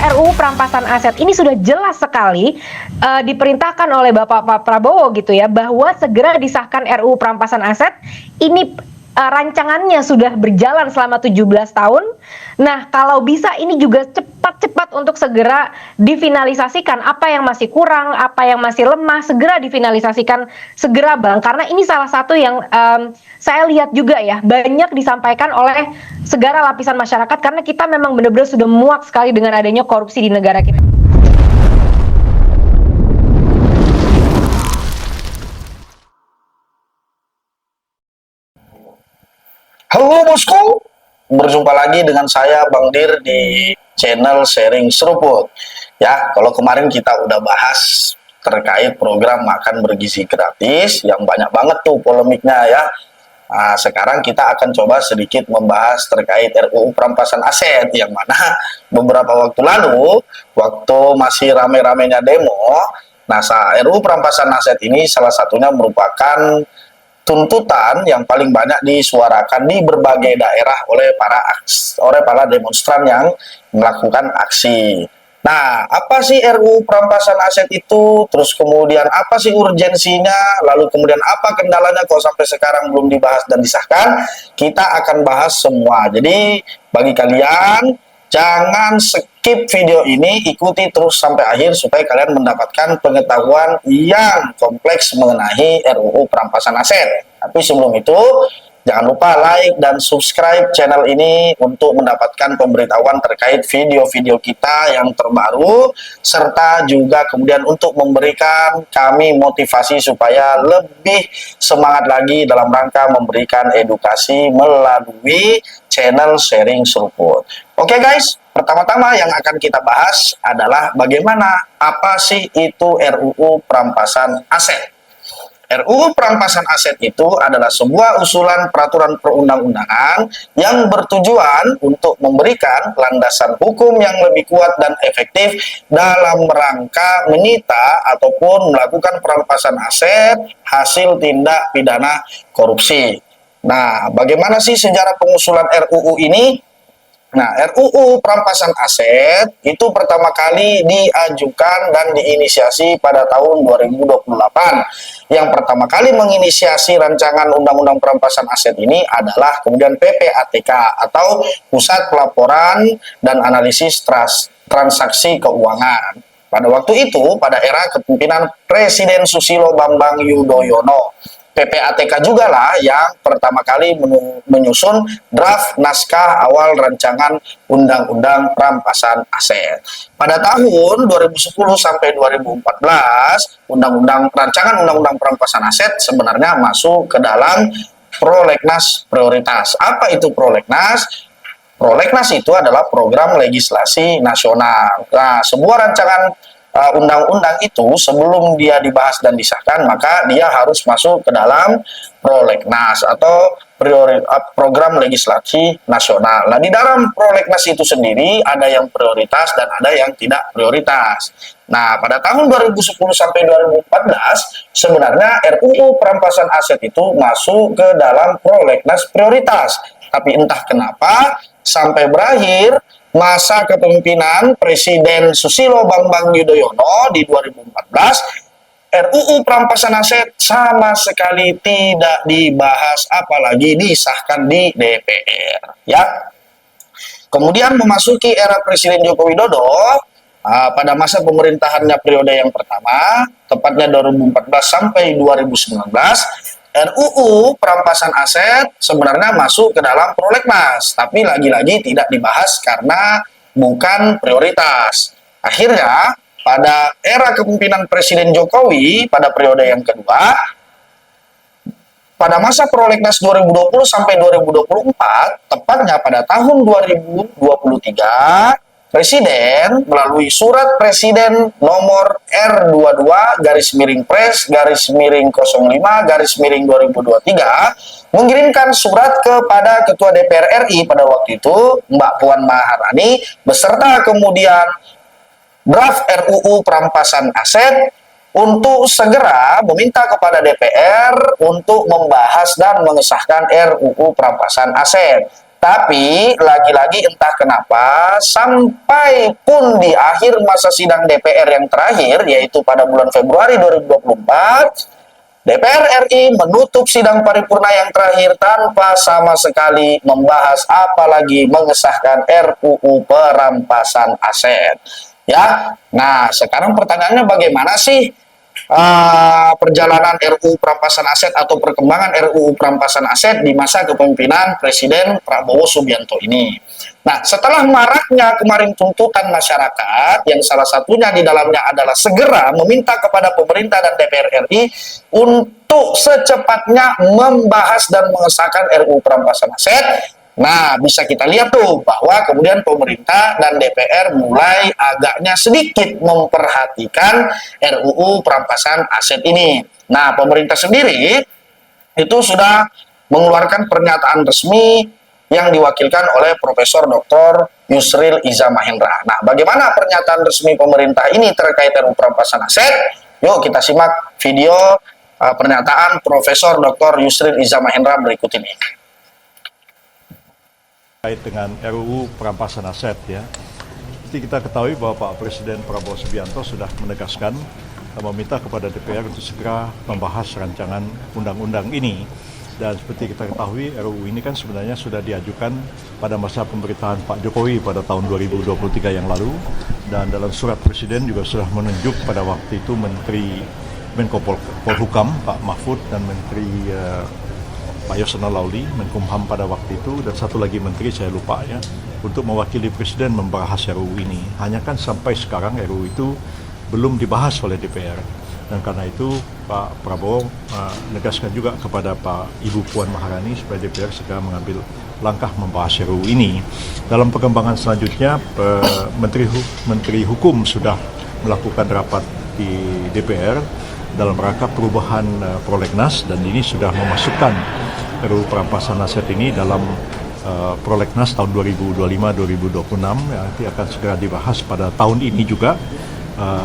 RUU perampasan aset ini sudah jelas sekali diperintahkan oleh Bapak Pak Prabowo gitu ya, bahwa segera disahkan RUU perampasan aset. Ini rancangannya sudah berjalan selama 17 tahun. Nah, kalau bisa ini juga cepat-cepat untuk segera difinalisasikan. Apa yang masih kurang, apa yang masih lemah, segera difinalisasikan, segera Bang. Karena ini salah satu yang saya lihat juga ya, banyak disampaikan oleh segala lapisan masyarakat, karena kita memang benar-benar sudah muak sekali dengan adanya korupsi di negara kita. Halo bosku, berjumpa lagi dengan saya Bang Dir di channel Sharing Seruput. Ya, kalau kemarin kita udah bahas terkait program makan bergizi gratis yang banyak banget tuh polemiknya ya. Nah, sekarang kita akan coba sedikit membahas terkait RUU perampasan aset yang mana beberapa waktu lalu, waktu masih rame-ramenya demo, nah RUU perampasan aset ini salah satunya merupakan tuntutan yang paling banyak disuarakan di berbagai daerah oleh para demonstran yang melakukan aksi. Nah, apa sih RUU perampasan aset itu? Terus kemudian apa sih urgensinya? Lalu kemudian apa kendalanya kalau sampai sekarang belum dibahas dan disahkan? Kita akan bahas semua. Jadi bagi kalian jangan skip video ini, ikuti terus sampai akhir supaya kalian mendapatkan pengetahuan yang kompleks mengenai RUU perampasan aset. Tapi sebelum itu, jangan lupa like dan subscribe channel ini untuk mendapatkan pemberitahuan terkait video-video kita yang terbaru, serta juga kemudian untuk memberikan kami motivasi supaya lebih semangat lagi dalam rangka memberikan edukasi melalui channel Sharing Seruput. Oke guys, pertama-tama yang akan kita bahas adalah bagaimana apa sih itu RUU perampasan aset. RUU perampasan aset itu adalah sebuah usulan peraturan perundang-undangan yang bertujuan untuk memberikan landasan hukum yang lebih kuat dan efektif dalam rangka menyita ataupun melakukan perampasan aset hasil tindak pidana korupsi. Nah, bagaimana sih sejarah pengusulan RUU ini? Nah, RUU perampasan aset itu pertama kali diajukan dan diinisiasi pada tahun 2028. Yang pertama kali menginisiasi rancangan Undang-Undang Perampasan Aset ini adalah kemudian PPATK atau Pusat Pelaporan dan Analisis Transaksi Keuangan. Pada waktu itu, pada era kepemimpinan Presiden Susilo Bambang Yudhoyono, PPATK juga lah yang pertama kali menyusun draft naskah awal rancangan Undang-Undang Perampasan Aset. Pada tahun 2010 sampai 2014, rancangan Undang-Undang Perampasan Aset sebenarnya masuk ke dalam prolegnas prioritas. Apa itu prolegnas? Prolegnas itu adalah program legislasi nasional. Nah, sebuah rancangan undang-undang itu sebelum dia dibahas dan disahkan, maka dia harus masuk ke dalam prolegnas atau program legislasi nasional. Nah, di dalam prolegnas itu sendiri ada yang prioritas dan ada yang tidak prioritas. Nah, pada tahun 2010 sampai 2014 sebenarnya RUU perampasan aset itu masuk ke dalam prolegnas prioritas. Tapi entah kenapa sampai berakhir masa kepemimpinan Presiden Susilo Bambang Yudhoyono di 2014, RUU perampasan aset sama sekali tidak dibahas apalagi disahkan di DPR ya. Kemudian memasuki era Presiden Joko Widodo pada masa pemerintahannya periode yang pertama, tepatnya 2014 sampai 2019, RUU perampasan aset sebenarnya masuk ke dalam prolegnas, tapi lagi-lagi tidak dibahas karena bukan prioritas. Akhirnya, pada era kepemimpinan Presiden Jokowi pada periode yang kedua, pada masa prolegnas 2020 sampai 2024, tepatnya pada tahun 2023, Presiden melalui surat Presiden nomor R22/Pres/05/2023 mengirimkan surat kepada Ketua DPR RI pada waktu itu, Mbak Puan Maharani, beserta kemudian draft RUU perampasan aset untuk segera meminta kepada DPR untuk membahas dan mengesahkan RUU perampasan aset. Tapi lagi-lagi entah kenapa sampai pun di akhir masa sidang DPR yang terakhir, yaitu pada bulan Februari 2024, DPR RI menutup sidang paripurna yang terakhir tanpa sama sekali membahas apalagi mengesahkan RUU perampasan aset. Ya, nah sekarang pertanyaannya bagaimana sih perjalanan RUU perampasan aset atau perkembangan RUU perampasan aset di masa kepemimpinan Presiden Prabowo Subianto ini. Nah, setelah maraknya kemarin tuntutan masyarakat yang salah satunya di dalamnya adalah segera meminta kepada pemerintah dan DPR RI untuk secepatnya membahas dan mengesahkan RUU perampasan aset. Nah, bisa kita lihat tuh bahwa kemudian pemerintah dan DPR mulai agaknya sedikit memperhatikan RUU perampasan aset ini. Nah, pemerintah sendiri itu sudah mengeluarkan pernyataan resmi yang diwakilkan oleh Profesor Dr. Yusril Iza Mahendra. Nah, bagaimana pernyataan resmi pemerintah ini terkait RUU perampasan aset? Yuk kita simak video pernyataan Profesor Dr. Yusril Iza Mahendra berikut ini. Terkait dengan RUU perampasan aset ya, seperti kita ketahui bahwa Pak Presiden Prabowo Subianto sudah menegaskan meminta kepada DPR untuk segera membahas rancangan undang-undang ini. Dan seperti kita ketahui RUU ini kan sebenarnya sudah diajukan pada masa pemerintahan Pak Jokowi pada tahun 2023 yang lalu, dan dalam surat Presiden juga sudah menunjuk pada waktu itu Menteri Menko Polhukam Pak Mahfud dan Menteri Pak Yasona Lawli, Menkumham pada waktu itu, dan satu lagi menteri saya lupa ya, untuk mewakili Presiden membahas RUU ini. Hanya kan sampai sekarang RUU itu belum dibahas oleh DPR. Dan karena itu Pak Prabowo menegaskan juga kepada Pak Ibu Puan Maharani supaya DPR segera mengambil langkah membahas RUU ini. Dalam perkembangan selanjutnya, Menteri Hukum sudah melakukan rapat di DPR dalam rangka perubahan prolegnas, dan ini sudah memasukkan RUU perampasan aset ini dalam prolegnas tahun 2025-2026 yang nanti akan segera dibahas pada tahun ini juga.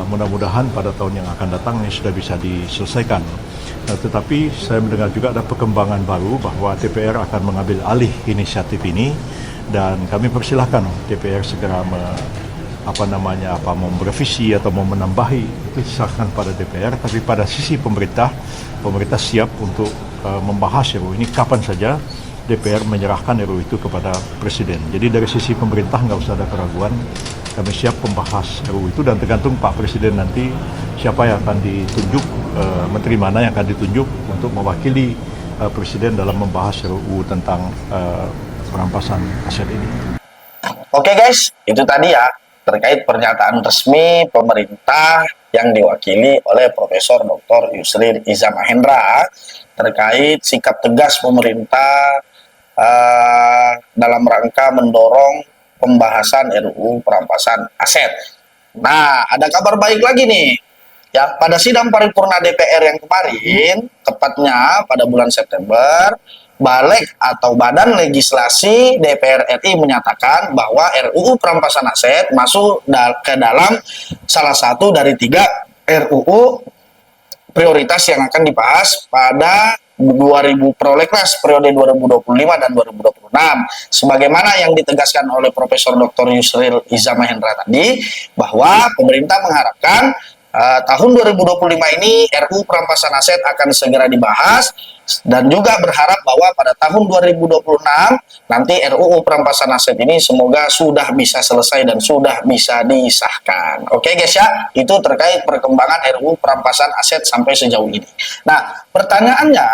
Mudah-mudahan pada tahun yang akan datang ini sudah bisa diselesaikan. Tetapi saya mendengar juga ada perkembangan baru bahwa DPR akan mengambil alih inisiatif ini, dan kami persilahkan DPR segera mau merevisi atau mau menambahi, itu diserahkan pada DPR. Tapi pada sisi pemerintah siap untuk membahas RUU ini kapan saja DPR menyerahkan RUU itu kepada Presiden. Jadi dari sisi pemerintah nggak usah ada keraguan, kami siap membahas RUU itu, dan tergantung Pak Presiden nanti siapa yang akan ditunjuk, menteri mana yang akan ditunjuk untuk mewakili Presiden dalam membahas RUU tentang perampasan aset ini. Oke guys, itu tadi ya terkait pernyataan resmi pemerintah yang diwakili oleh Profesor Dr. Yusril Iza Mahendra terkait sikap tegas pemerintah dalam rangka mendorong pembahasan RUU perampasan aset. Nah, ada kabar baik lagi nih. Ya, pada sidang paripurna DPR yang kemarin, tepatnya pada bulan September, Balik atau Badan Legislasi DPR RI menyatakan bahwa RUU perampasan aset masuk ke dalam salah satu dari 3 RUU prioritas yang akan dibahas pada 2000 prolegnas periode 2025 dan 2026. Sebagaimana yang ditegaskan oleh Profesor Dr. Yusril Iza Mahendra tadi, bahwa pemerintah mengharapkan tahun 2025 ini RUU perampasan aset akan segera dibahas, dan juga berharap bahwa pada tahun 2026 nanti RUU perampasan aset ini semoga sudah bisa selesai dan sudah bisa disahkan. Oke guys ya, itu terkait perkembangan RUU perampasan aset sampai sejauh ini. Nah, pertanyaannya,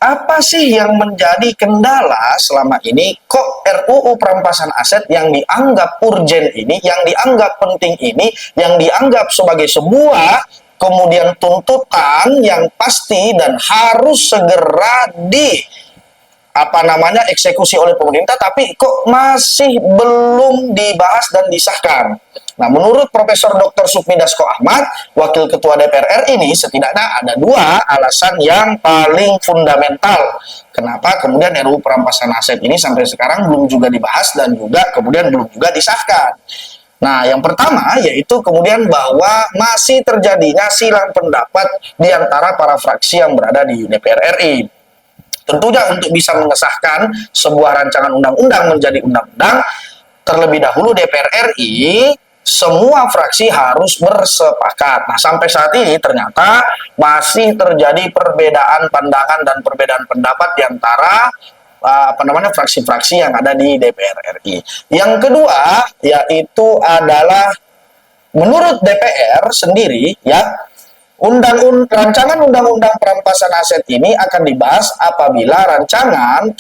apa sih yang menjadi kendala selama ini? Kok RUU perampasan aset yang dianggap urgen ini, yang dianggap penting ini, yang dianggap sebagai sebuah kemudian tuntutan yang pasti dan harus segera eksekusi oleh pemerintah, tapi kok masih belum dibahas dan disahkan? Nah, menurut Profesor Dr. Sufmi Dasko Ahmad, Wakil Ketua DPR RI ini, setidaknya ada 2 alasan yang paling fundamental kenapa kemudian RUU perampasan aset ini sampai sekarang belum juga dibahas dan juga kemudian belum juga disahkan. Nah, yang pertama yaitu kemudian bahwa masih terjadinya silang pendapat di antara para fraksi yang berada di DPR RI. Tentunya untuk bisa mengesahkan sebuah rancangan undang-undang menjadi undang-undang, terlebih dahulu DPR RI semua fraksi harus bersepakat. Nah, sampai saat ini ternyata masih terjadi perbedaan pandangan dan perbedaan pendapat di antara fraksi-fraksi yang ada di DPR RI. Yang kedua yaitu adalah menurut DPR sendiri ya, rancangan undang-undang perampasan aset ini akan dibahas apabila rancangan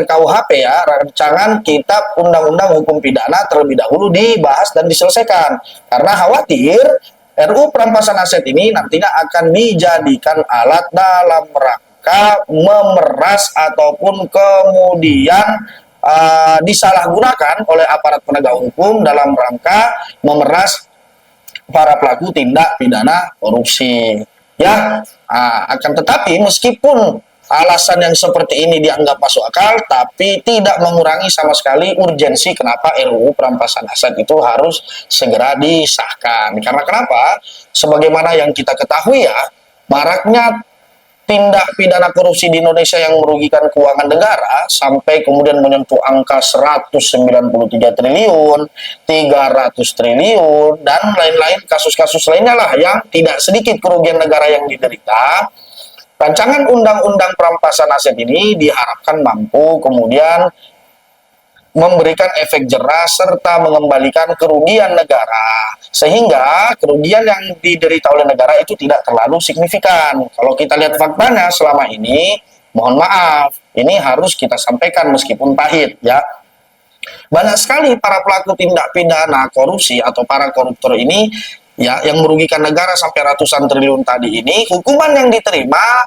RKUHP ya, rancangan kitab undang-undang hukum pidana terlebih dahulu dibahas dan diselesaikan. Karena khawatir RUU perampasan aset ini nantinya akan dijadikan alat dalam rangka memeras ataupun kemudian disalahgunakan oleh aparat penegak hukum dalam rangka memeras para pelaku tindak pidana korupsi. Ya, akan tetapi meskipun alasan yang seperti ini dianggap masuk akal, tapi tidak mengurangi sama sekali urgensi kenapa RUU perampasan aset itu harus segera disahkan. Karena kenapa? Sebagaimana yang kita ketahui ya, maraknya tindak pidana korupsi di Indonesia yang merugikan keuangan negara sampai kemudian menyentuh angka 193 triliun, 300 triliun, dan lain-lain kasus-kasus lainnya lah yang tidak sedikit kerugian negara yang diderita. Rancangan undang-undang perampasan aset ini diharapkan mampu kemudian memberikan efek jerah serta mengembalikan kerugian negara, sehingga kerugian yang diderita oleh negara itu tidak terlalu signifikan. Kalau kita lihat faktanya selama ini, mohon maaf, ini harus kita sampaikan meskipun pahit ya. Banyak sekali para pelaku tindak pidana korupsi atau para koruptor ini ya, yang merugikan negara sampai ratusan triliun tadi ini, hukuman yang diterima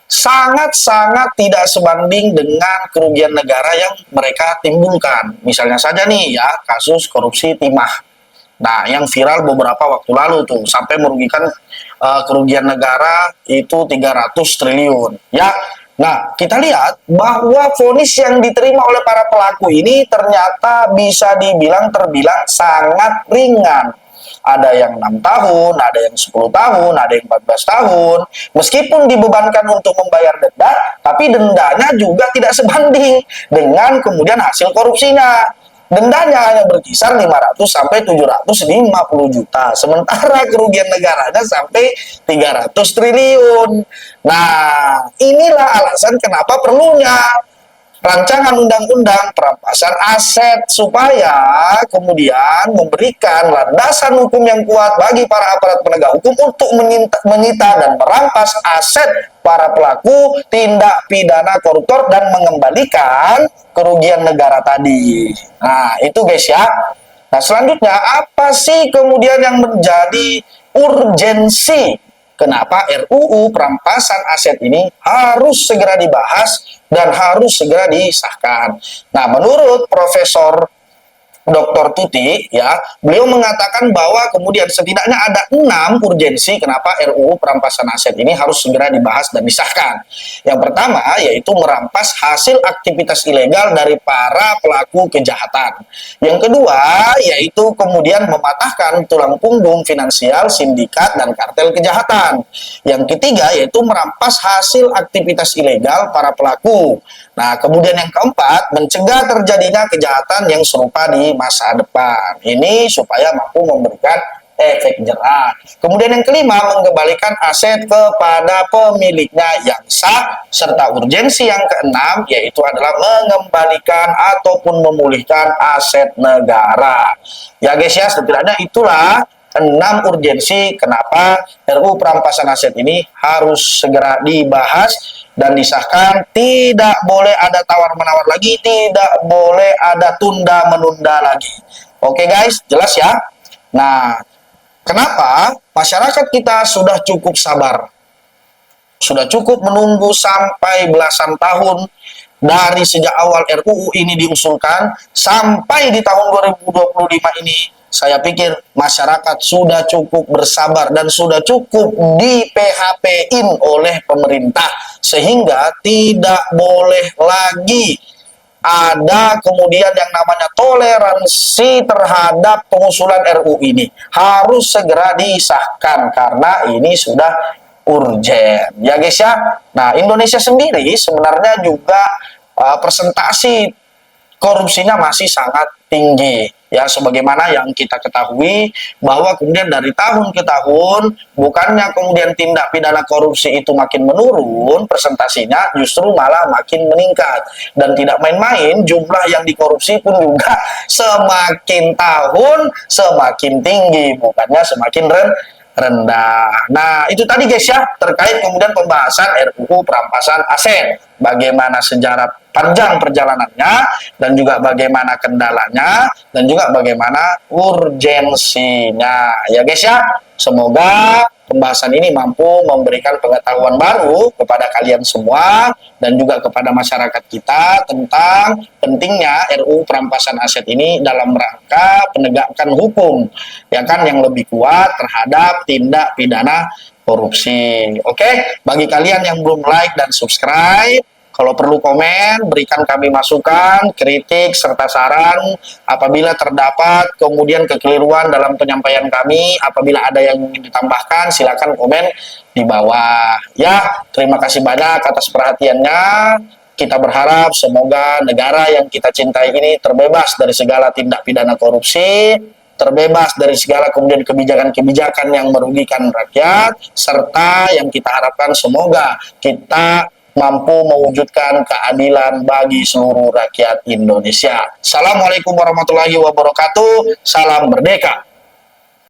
sangat-sangat tidak sebanding dengan kerugian negara yang mereka timbulkan. Misalnya saja nih ya, kasus korupsi timah. Nah, yang viral beberapa waktu lalu tuh, sampai merugikan kerugian negara itu 300 triliun. Ya, nah kita lihat bahwa vonis yang diterima oleh para pelaku ini ternyata bisa terbilang sangat ringan. Ada yang 6 tahun, ada yang 10 tahun, ada yang 14 tahun. Meskipun dibebankan untuk membayar denda, tapi dendanya juga tidak sebanding dengan kemudian hasil korupsinya. Dendanya hanya berkisar 500 sampai 750 juta. Sementara kerugian negaranya sampai 300 triliun. Nah, inilah alasan kenapa perlunya rancangan undang-undang perampasan aset, supaya kemudian memberikan landasan hukum yang kuat bagi para aparat penegak hukum untuk menyita dan merampas aset para pelaku tindak pidana koruptor dan mengembalikan kerugian negara tadi. Nah, itu guys ya. Nah, selanjutnya apa sih kemudian yang menjadi urgensi kenapa RUU perampasan aset ini harus segera dibahas dan harus segera disahkan? Nah, menurut Profesor Dr. Tuti, ya, beliau mengatakan bahwa kemudian setidaknya ada 6 urgensi kenapa RUU perampasan aset ini harus segera dibahas dan disahkan. Yang pertama yaitu merampas hasil aktivitas ilegal dari para pelaku kejahatan. Yang kedua yaitu kemudian mematahkan tulang punggung finansial, sindikat, dan kartel kejahatan. Yang ketiga yaitu merampas hasil aktivitas ilegal para pelaku. Nah, kemudian yang keempat, mencegah terjadinya kejahatan yang serupa di masa depan. Ini supaya mampu memberikan efek jerah. Kemudian yang kelima, mengembalikan aset kepada pemiliknya yang sah, serta urgensi yang keenam, yaitu adalah mengembalikan ataupun memulihkan aset negara. Ya guys ya, setidaknya itulah 6 urgensi kenapa RUU perampasan aset ini harus segera dibahas dan disahkan. Tidak boleh ada tawar-menawar lagi, tidak boleh ada tunda-menunda lagi. Oke guys, jelas ya? Nah, kenapa masyarakat kita sudah cukup sabar? Sudah cukup menunggu sampai belasan tahun dari sejak awal RUU ini diusulkan sampai di tahun 2025 ini. Saya pikir masyarakat sudah cukup bersabar dan sudah cukup di PHP-in oleh pemerintah, sehingga tidak boleh lagi ada kemudian yang namanya toleransi terhadap pengusulan RUU ini. Harus segera disahkan karena ini sudah urgen. Ya guys ya. Nah, Indonesia sendiri sebenarnya juga persentasi korupsinya masih sangat tinggi. Ya, sebagaimana yang kita ketahui bahwa kemudian dari tahun ke tahun bukannya kemudian tindak pidana korupsi itu makin menurun, presentasinya justru malah makin meningkat. Dan tidak main-main, jumlah yang dikorupsi pun juga semakin tahun semakin tinggi, bukannya semakin rendah. Nah, itu tadi guys ya, terkait kemudian pembahasan RUU perampasan aset. Bagaimana sejarah panjang perjalanannya, dan juga bagaimana kendalanya, dan juga bagaimana urgensinya. Ya guys ya, semoga pembahasan ini mampu memberikan pengetahuan baru kepada kalian semua dan juga kepada masyarakat kita tentang pentingnya RUU perampasan aset ini dalam rangka penegakan hukum, ya kan, yang lebih kuat terhadap tindak pidana korupsi. Oke, bagi kalian yang belum like dan subscribe, kalau perlu komen, berikan kami masukan, kritik, serta saran. Apabila terdapat kemudian kekeliruan dalam penyampaian kami, apabila ada yang ingin ditambahkan, silakan komen di bawah. Ya, terima kasih banyak atas perhatiannya. Kita berharap semoga negara yang kita cintai ini terbebas dari segala tindak pidana korupsi, terbebas dari segala kemudian kebijakan-kebijakan yang merugikan rakyat, serta yang kita harapkan semoga kita mampu mewujudkan keadilan bagi seluruh rakyat Indonesia. Assalamualaikum warahmatullahi wabarakatuh. Salam merdeka.